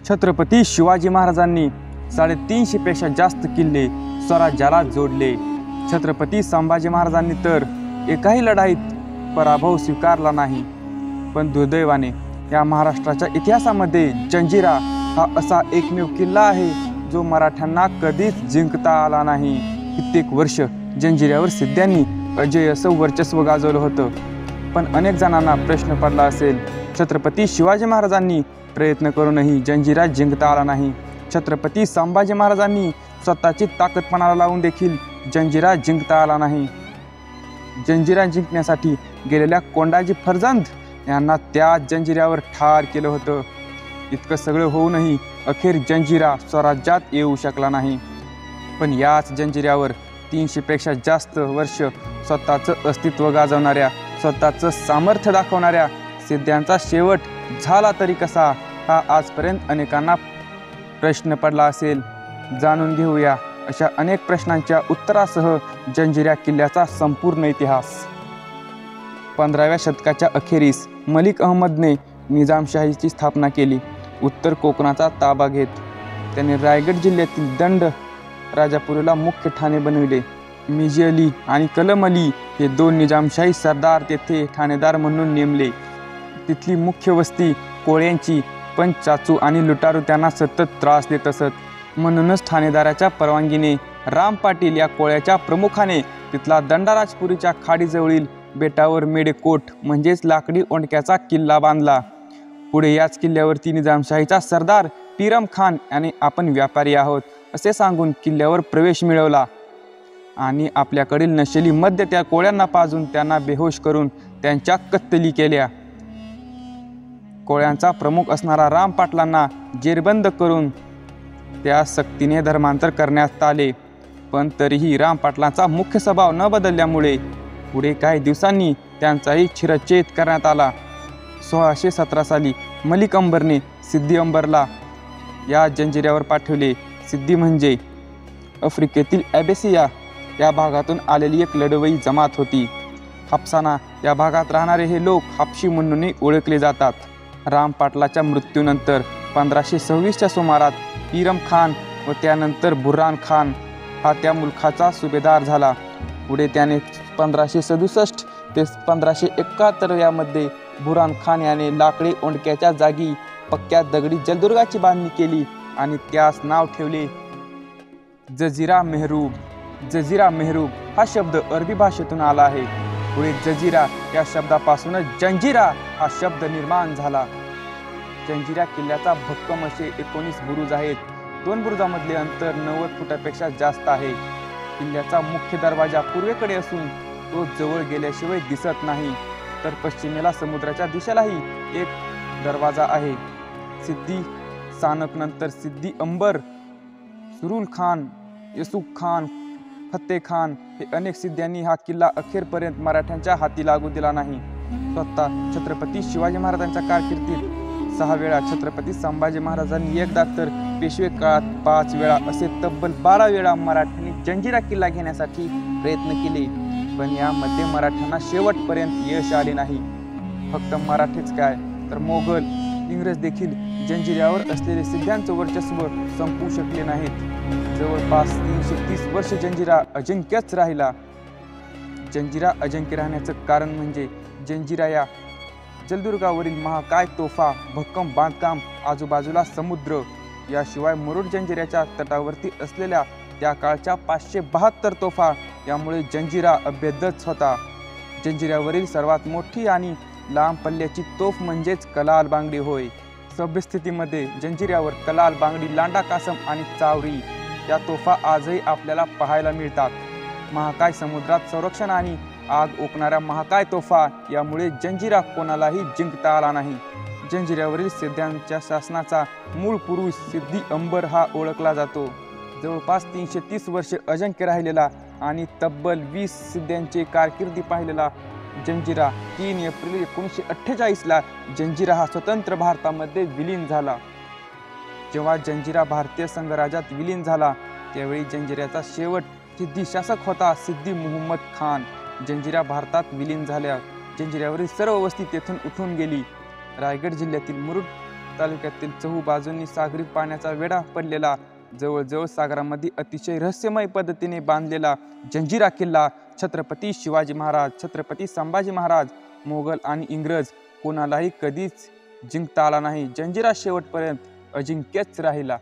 छत्रपती शिवाजी महाराजांनी 350 पेक्षा जास्त किल्ले स्वराज्याला जोडले। छत्रपती संभाजी महाराजांनी तर एकाही लढाईत पराभव स्वीकारला नाही। पण दुर्दैवाने या महाराष्ट्राच्या इतिहासामध्ये जंजिरा हा असा एकमेव किल्ला आहे जो मराठ्यांना कधीच जिंकता आला नाही। कित्येक वर्ष जंजिऱ्यावर सिद्ध्यांनी अजय असं वर्चस्व गाजवलं होतं। पण अनेक जणांना प्रश्न पडला असेल, छत्रपती शिवाजी महाराजांनी प्रयत्न करूनही जंजिरा जिंकता आला नाही। छत्रपती संभाजी महाराजांनी स्वतःची ताकद पणाला लावून देखील जंजिरा जिंकता आला नाही। जंजिरा जिंकण्यासाठी गेलेल्या कोंडाजी फर्जंद यांना त्या जंजिऱ्यावर ठार केलं होतं। इतकं सगळं होऊनही अखेर जंजिरा स्वराज्यात येऊ शकला नाही। पण याच जंजिऱ्यावर 300 पेक्षा जास्त वर्ष स्वतःचं अस्तित्व गाजवणाऱ्या, स्वतःचं सामर्थ्य दाखवणाऱ्या सिद्ध्यांचा शेवट झाला तरी कसा, हा आजपर्यंत अनेकांना प्रश्न पडला असेल। जाणून घेऊया अशा अनेक प्रश्नांच्या उत्तरासह जंजिरा किल्ल्याचा संपूर्ण इतिहास। 15व्या शतकाच्या अखेरीस मलिक अहमदने निजामशाहीची स्थापना केली। उत्तर कोकणाचा ताबा घेत त्याने रायगड जिल्ह्यातील दंड राजापुरीला मुख्य ठाणे बनविले। मिजी अली आणि कलम अली हे 2 निजामशाही सरदार तेथे ठाणेदार म्हणून नेमले। तिथली मुख्य वस्ती कोळ्यांची, पण चाचू आणि लुटारू त्यांना सतत त्रास देत असत। म्हणूनच ठाणेदाराच्या परवानगीने राम पाटील या कोळ्याच्या प्रमुखाने तिथला दंडाराजपुरीच्या खाडीजवळील बेटावर मेडेकोट म्हणजेच लाकडी ओंडक्याचा किल्ला बांधला। पुढे याच किल्ल्यावरती निजामशाहीचा सरदार पीरम खान याने आपण व्यापारी आहोत असे सांगून किल्ल्यावर प्रवेश मिळवला आणि आपल्याकडील नशेली मद्य त्या कोळ्यांना पाजून त्यांना बेहोश करून त्यांच्या कत्तली केल्या। कोळ्यांचा प्रमुख असणारा राम पाटलांना जेरबंद करून त्या सक्तीने धर्मांतर करण्यात आले। पण तरीही राम पाटलांचा मुख्य स्वभाव न बदलल्यामुळे पुढे काही दिवसांनी त्यांचाही शिरच्छेद करण्यात आला। 1617 साली मलिक अंबरने सिद्दी अंबरला या जंजिऱ्यावर पाठवले। सिद्दी म्हणजे आफ्रिकेतील ॲबेसिया या भागातून आलेली एक लढवई जमात होती। हाप्साना या भागात राहणारे हे लोक हापशी म्हणूनही ओळखले जातात। राम पाटलाच्या मृत्यूनंतर 1526च्या सुमारात पीरम खान व त्यानंतर बुर्हान खान हा त्या मुलखाचा सुभेदार झाला। पुढे त्याने 1567 ते 1571 यामध्ये बुर्हान खान याने लाकडी ओंडक्याच्या जागी पक्क्या दगडी जलदुर्गाची बांधणी केली आणि त्यास नाव ठेवले जझीरा मेहरूब। जझीरा मेहरूब हा शब्द अरबी भाषेतून आला आहे। पुढे जझीरा या शब्दापासूनच जंजिरा हा शब्द निर्माण झाला। जंजिरा किल्ल्याचा भक्कम असे 19 बुरुज आहेत। 2 बुरुजामधले अंतर 90 फुटापेक्षा जास्त आहे। किल्ल्याचा मुख्य दरवाजा पूर्वेकडे असून तो जवळ गेल्याशिवाय दिसत नाही, तर पश्चिमेला समुद्राच्या दिशेलाही एक दरवाजा आहे। सिद्दी सानक नंतर सिद्दी अंबर, सुरुल खान, यसुफ खान, फत्ते खान हे अनेक सिद्ध्यांनी हा किल्ला अखेरपर्यंत मराठ्यांच्या हाती लागू दिला नाही। स्वतः छत्रपती शिवाजी महाराजांच्या कारकिर्दीत 6 वेळा, छत्रपती संभाजी महाराजांनी एकदा, तर पेशवे काळात 5 वेळा असे तब्बल 12 वेळा मराठ्यांनी जंजिरा किल्ला घेण्यासाठी प्रयत्न केले। पण यामध्ये मराठ्यांना शेवटपर्यंत यश आले नाही। फक्त मराठीच काय, तर मोगल, इंग्रज देखील जंजिऱ्यावर असलेले सिद्ध्यांचं वर्चस्व संपवू शकले नाहीत। जवळपास 330 वर्ष जंजिरा अजिंक्यच राहिला। जंजिरा अजिंक्य राहण्याचं कारण म्हणजे जंजिरा या जलदुर्गावरील महाकाय तोफा, भक्कम बांधकाम, आजूबाजूला समुद्र, याशिवाय मुरुड जंजिऱ्याच्या तटावरती असलेल्या त्या काळच्या 572 तोफा, यामुळे जंजिरा अभेद्यच होता। जंजिऱ्यावरील सर्वात मोठी आणि लांब पल्ल्याची तोफ म्हणजेच कलाल बांगडी होय। सभ्यस्थितीमध्ये जंजिऱ्यावर कलाल बांगडी, लांडा कासम आणि चावरी या तोफा आजही आपल्याला पाहायला मिळतात। महाकाय समुद्रात संरक्षण आणि आग ओकणाऱ्या महाकाय तोफा, यामुळे जंजिरा कोणालाही जिंकता आला नाही। जंजिऱ्यावरील सिद्ध्यांच्या शासनाचा मूळ पुरुष सिद्दी अंबर हा ओळखला जातो। जवळपास 330 वर्ष अजिंक्य राहिलेला आणि तब्बल 20 सिद्ध्यांची कारकिर्दी पाहिलेला जंजिरा 3 एप्रिल 1948ला जंजिरा हा स्वतंत्र भारतामध्ये विलीन झाला। जेव्हा जंजिरा भारतीय संघराज्यात विलीन झाला त्यावेळी जंजिऱ्याचा शेवट सिद्धी शासक होता सिद्दी मुहम्मद खान। जंजिरा भारतात विलीन झाल्या जंजिऱ्यावरील सर्व वस्ती तेथून उठून गेली। रायगड जिल्ह्यातील मुरुड तालुक्यातील चहूबाजूंनी सागरी पाण्याचा वेढा पडलेला, जवळजवळ सागरामध्ये अतिशय रहस्यमय पद्धतीने बांधलेला जंजिरा किल्ला छत्रपती शिवाजी महाराज, छत्रपती संभाजी महाराज, मोगल आणि इंग्रज कोणालाही कधीच जिंकता आला नाही. जंजिरा शेवटपर्यंत अजिंक्यच राहिला.